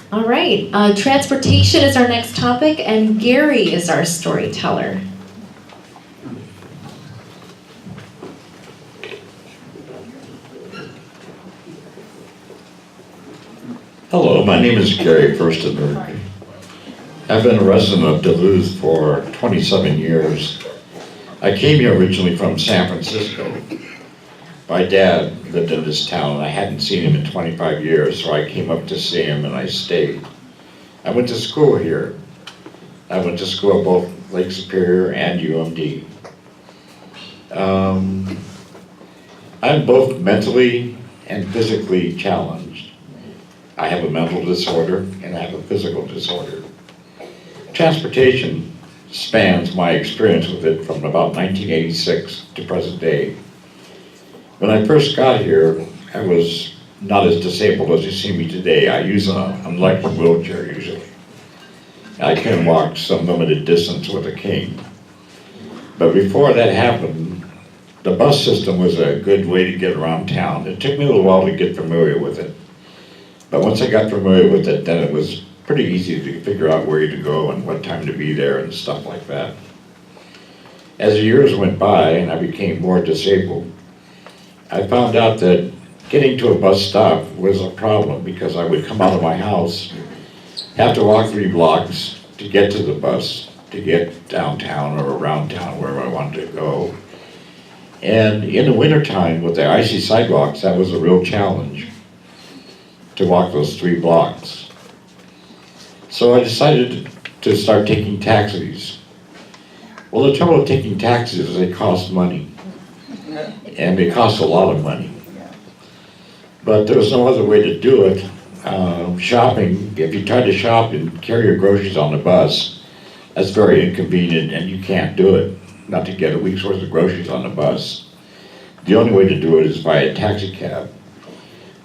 All right, transportation is our next topic, and Gary is our storyteller. Hello, my name is Gary Furstenberg. I've been a resident of Duluth for 27 years. I came here originally from San Francisco. My dad lived in this town and I hadn't seen him in 25 years, so I came up to see him and I stayed. I went to school here. I went to school at both Lake Superior and UMD. I'm both mentally and physically challenged. I have a mental disorder and I have a physical disorder. Transportation spans my experience with it from about 1986 to present day. When I first got here, I was not as disabled as you see me today. I use an electric wheelchair usually. I can walk some limited distance with a cane. But before that happened, the bus system was a good way to get around town. It took me a little while to get familiar with it. But once I got familiar with it, then it was pretty easy to figure out where to go and what time to be there and stuff like that. As the years went by and I became more disabled, I found out that getting to a bus stop was a problem because I would come out of my house, have to walk 3 blocks to get to the bus, to get downtown or around town, wherever I wanted to go. And in the wintertime with the icy sidewalks, that was a real challenge to walk those 3 blocks. So I decided to start taking taxis. Well, the trouble with taking taxis is they cost money. And they cost a lot of money. But there was no other way to do it. Shopping, if you try to shop and carry your groceries on the bus, that's very inconvenient and you can't do it. Not to get a week's worth of groceries on the bus. The only way to do it is by a taxi cab.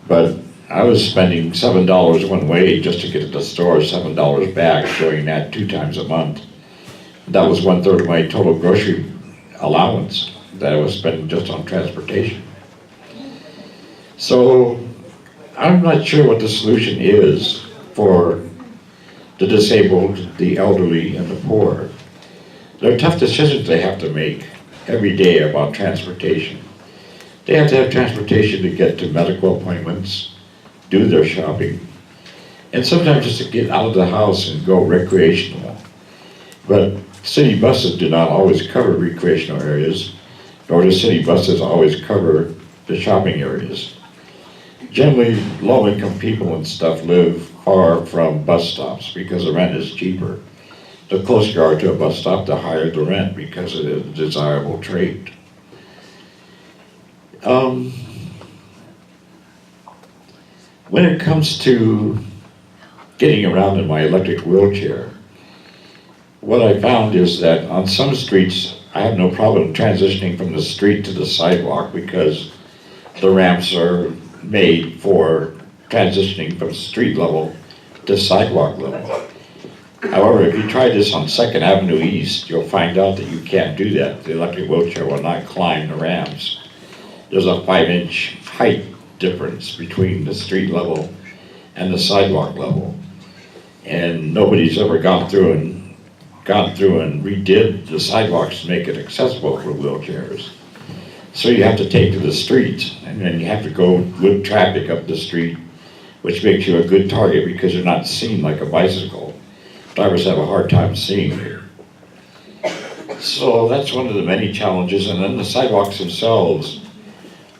But I was spending $7 one way just to get to the store, $7 back, doing that 2 times a month. That was 1/3 of my total grocery allowance that I was spending just on transportation. So I'm not sure what the solution is for the disabled, the elderly, and the poor. They're tough decisions they have to make every day about transportation. They have to have transportation to get to medical appointments, do their shopping, and sometimes just to get out of the house and go recreational. But city buses do not always cover recreational areas, nor do city buses always cover the shopping areas. Generally, low-income people and stuff live far from bus stops because the rent is cheaper. The closer you are to a bus stop, the higher the rent because it is a desirable trait. When it comes to getting around in my electric wheelchair, what I found is that on some streets, I have no problem transitioning from the street to the sidewalk because the ramps are made for transitioning from street level to sidewalk level. However, if you try this on 2nd Avenue East, you'll find out that you can't do that. The electric wheelchair will not climb the ramps. There's a 5-inch height difference between the street level and the sidewalk level. And nobody's ever gone through and redid the sidewalks to make it accessible for wheelchairs. So you have to take to the street, and then you have to go with traffic up the street, which makes you a good target because you're not seen like a bicycle. Drivers have a hard time seeing you. So that's one of the many challenges, and then the sidewalks themselves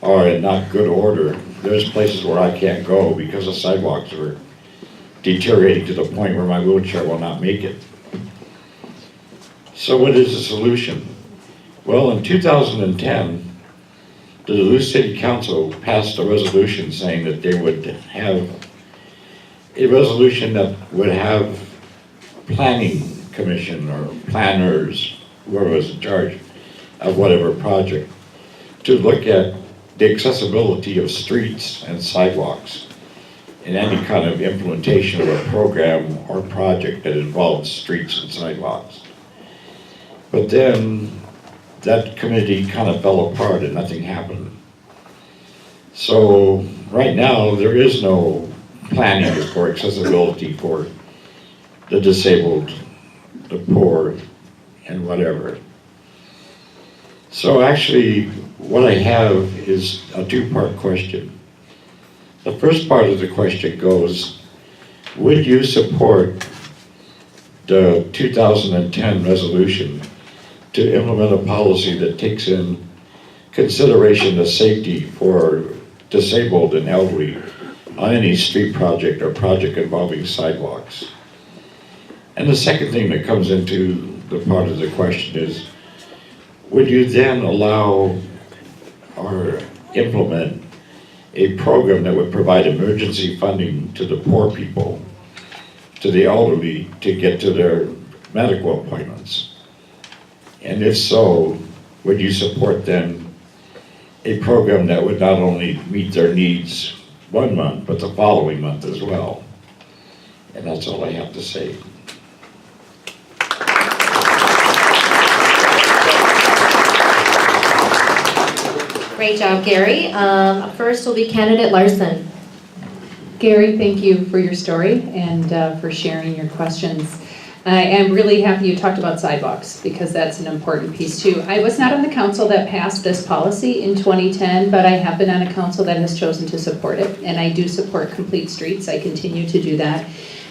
are in not good order. There's places where I can't go because the sidewalks are deteriorating to the point where my wheelchair will not make it. So what is the solution? Well, in 2010, the Duluth City Council passed a resolution saying that they would have a resolution that would have planning commission or planners, whoever was in charge of whatever project, to look at the accessibility of streets and sidewalks in any kind of implementation of a program or project that involves streets and sidewalks. But then that committee kind of fell apart and nothing happened. So right now there is no planning for accessibility for the disabled, the poor, and whatever. So actually, what I have is a two-part question. The first part of the question goes, would you support the 2010 resolution to implement a policy that takes in consideration the safety for disabled and elderly on any street project or project involving sidewalks? And the second thing that comes into the part of the question is, would you then allow or implement a program that would provide emergency funding to the poor people, to the elderly, to get to their medical appointments? And if so, would you support then a program that would not only meet their needs one month, but the following month as well? And that's all I have to say. Great job, Gary. First will be candidate Larson. Gary, thank you for your story and for sharing your questions. I am really happy you talked about sidewalks because that's an important piece too. I was not on the council that passed this policy in 2010, but I have been on a council that has chosen to support it, and I do support complete streets. I continue to do that.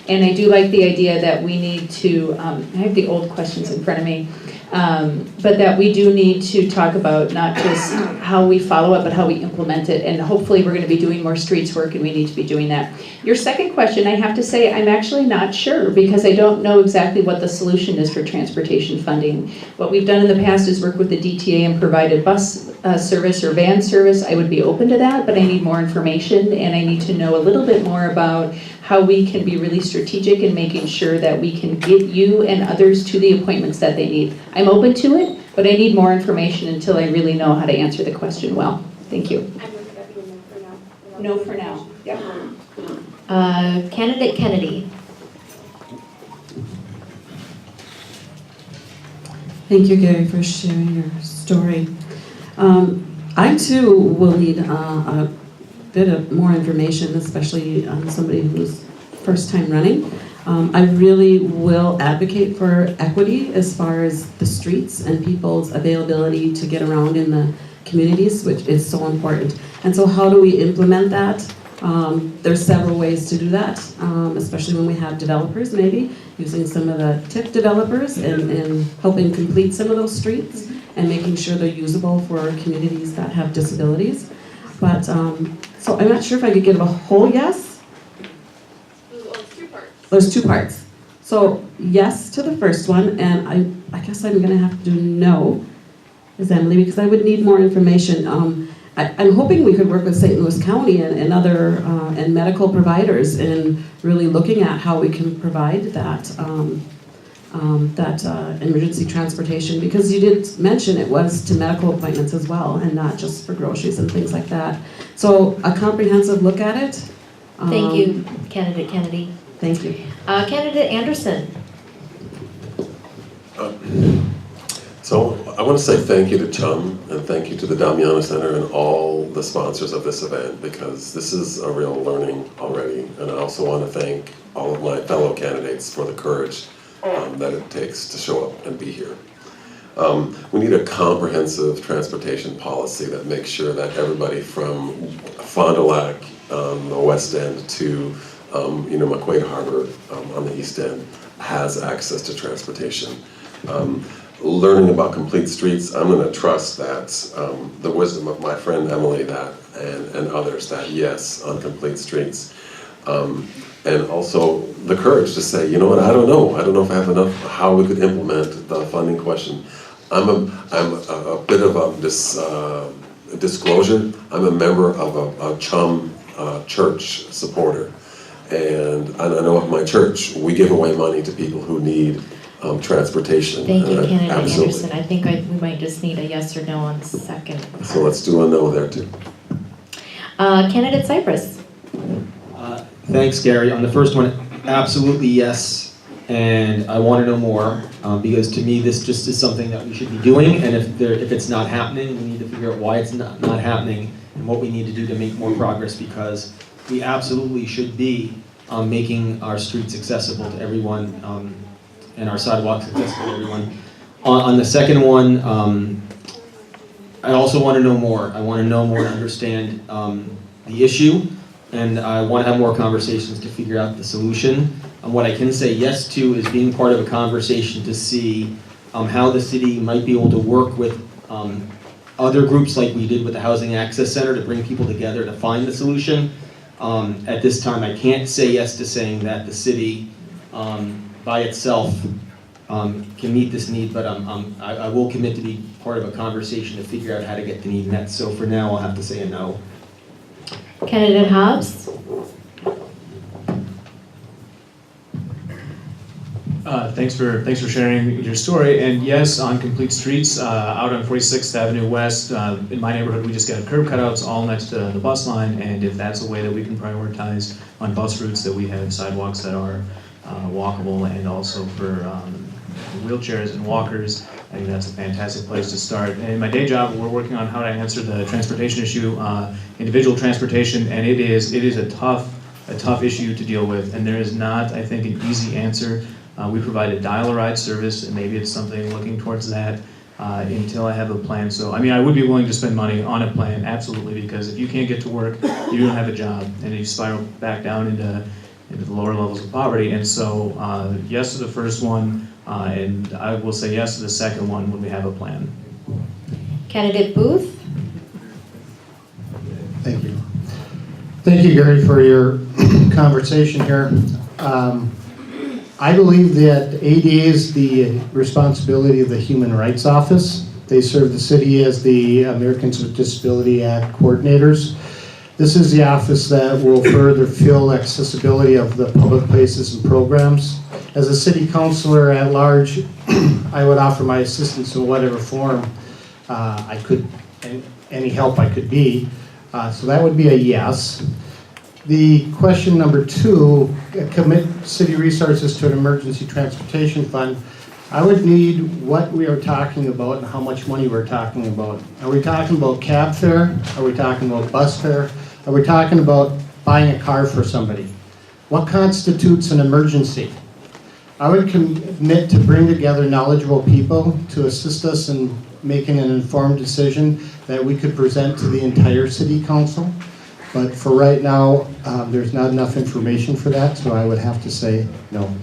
And I do like the idea that we need to, I have the old questions in front of me, but that we do need to talk about not just how we follow it, but how we implement it. And hopefully we're going to be doing more streets work, and we need to be doing that. Your second question, I have to say, I'm actually not sure because I don't know exactly what the solution is for transportation funding. What we've done in the past is work with the DTA and provided bus service or van service. I would be open to that, but I need more information, and I need to know a little bit more about how we can be really strategic in making sure that we can get you and others to the appointments that they need. I'm open to it, but I need more information until I really know how to answer the question well. Thank you. I'm looking at you no for now. No for now. Yep. Candidate Kennedy. Thank you, Gary, for sharing your story. I too will need a bit of more information, especially on somebody who's first time running. I really will advocate for equity as far as the streets and people's availability to get around in the communities, which is so important. And so how do we implement that? There's several ways to do that, especially when we have developers, maybe using some of the TIP developers and helping complete some of those streets and making sure they're usable for communities that have disabilities. But so I'm not sure if I could give a whole yes. Well, it's two parts. There's two parts. So yes to the first one, and I guess I'm gonna have to do no, is Emily, because I would need more information. I'm hoping we could work with St. Louis County and other and medical providers in really looking at how we can provide that emergency transportation, because you did mention it was to medical appointments as well and not just for groceries and things like that. So a comprehensive look at it. Thank you, Candidate Kennedy. Thank you. Candidate Anderson. So I want to say thank you to CHUM and thank you to the Damiano Center and all the sponsors of this event, because this is a real learning already. And I also want to thank all of my fellow candidates for the courage that it takes to show up and be here. We need a comprehensive transportation policy that makes sure that everybody from Fond du Lac on the west end to McQuaid Harbor on the east end has access to transportation. Learning about complete streets, I'm going to trust that the wisdom of my friend Emily and others that yes on complete streets. And also the courage to say, you know what, I don't know if I have enough, how we could implement the funding question. I'm a bit of a disclosure. I'm a member of a CHUM church supporter. And I know at my church, we give away money to people who need transportation. Thank you, Candidate Absolutely. Anderson. I think we might just need a yes or no on the second part. So let's do a no there too. Candidate Cypress. Thanks, Gary. On the first one, absolutely yes, and I want to know more because to me this just is something that we should be doing, and if it's not happening, we need to figure out why it's not happening and what we need to do to make more progress, because we absolutely should be making our streets accessible to everyone and our sidewalks accessible to everyone. On the second one, I also want to know more. I want to know more and understand the issue, and I want to have more conversations to figure out the solution. What I can say yes to is being part of a conversation to see how the city might be able to work with other groups like we did with the Housing Access Center to bring people together to find the solution. At this time, I can't say yes to saying that the city by itself can meet this need, but I will commit to be part of a conversation to figure out how to get the need met. So for now, I'll have to say a no. Candidate Hobbs? Thanks for sharing your story. And yes, on Complete Streets, out on 46th Avenue West, in my neighborhood, we just got curb cutouts all next to the bus line. And if that's a way that we can prioritize on bus routes, that we have sidewalks that are walkable and also for wheelchairs and walkers, I think that's a fantastic place to start. And in my day job, we're working on how to answer the transportation issue, individual transportation, and it is a tough issue to deal with. And there is not, I think, an easy answer. We provide a dial-a-ride service, and maybe it's something looking towards that until I have a plan. So, I mean, I would be willing to spend money on a plan, absolutely, because if you can't get to work, you don't have a job, and you spiral back down into the lower levels of poverty. And so, yes to the first one, and I will say yes to the second one when we have a plan. Candidate Booth? Thank you. Thank you, Gary, for your conversation here. I believe that ADA is the responsibility of the Human Rights Office. They serve the city as the Americans with Disability Act coordinators. This is the office that will further fill accessibility of the public places and programs. As a city councilor at large, I would offer my assistance in whatever form I could, any help I could be. So that would be a yes. The question number 2, commit city resources to an emergency transportation fund. I would need what we are talking about and how much money we're talking about. Are we talking about cab fare? Are we talking about bus fare? Are we talking about buying a car for somebody? What constitutes an emergency? I would commit to bring together knowledgeable people to assist us in making an informed decision that we could present to the entire city council. But for right now, there's not enough information for that, so I would have to say no.